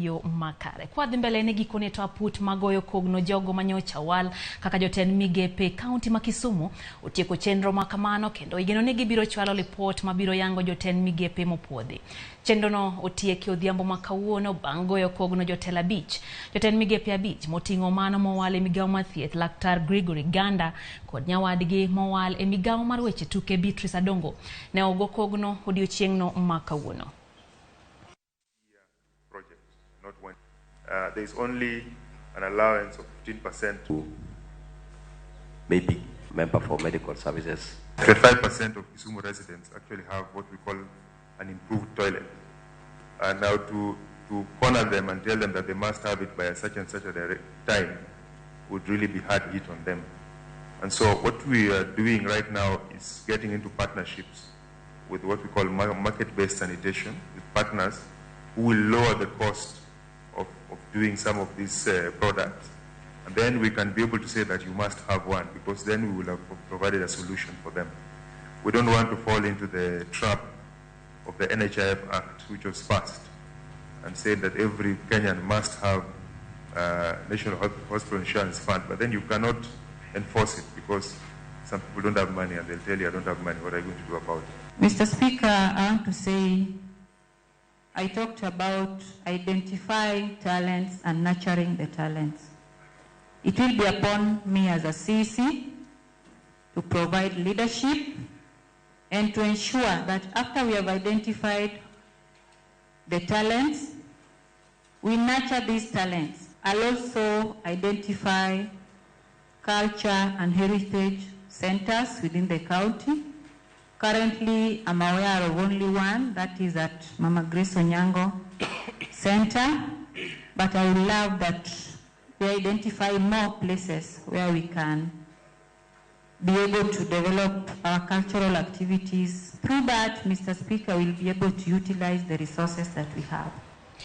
yo makare. Kwa dhimbele ne gikone to aput magoyo kogno jogo manyocha wal kaka jotend migepe kaunti ma Kisumu otieko chenro makamano kendo igeno ne gibiro chwalo report mabiro yango jotend migepe mopuodhi. Chenro no otieki odhiambo makawuono bang' goyo kogno jotela beach. Jotend migepe abich moting'o mano mowal e migawo mathieth Laktar Gregory Ganda kod nyawadgi mowal e migawo mar weche tuke Beatrice Adongo ne ogo kogno odiochieng'no makawuono. There is only an allowance of 15% to maybe member for medical services. 25% of Kisumu residents actually have what we call an improved toilet. And now to corner them and tell them that they must have it by such and such a time would really be hard hit on them. And so what we are doing right now is getting into partnerships with what we call market-based sanitation, with partners who will lower the cost of doing some of these products. And then we can be able to say that you must have one, because then we will have provided a solution for them. We don't want to fall into the trap of the NHIF Act, which was passed, and said that every Kenyan must have National Hospital Insurance Fund, but then you cannot enforce it because some people don't have money and they'll tell you, I don't have money, what are you going to do about it? Mr. Speaker, I want to say I talked about identifying talents and nurturing the talents. It will be upon me as a CC to provide leadership and to ensure that after we have identified the talents, we nurture these talents. I'll also identify culture and heritage centers within the county. Currently, I'm aware of only one, that is at Mama Grace Onyango Center, but I would love that we identify more places where we can be able to develop our cultural activities. Through that, Mr. Speaker, we'll be able to utilize the resources that we have.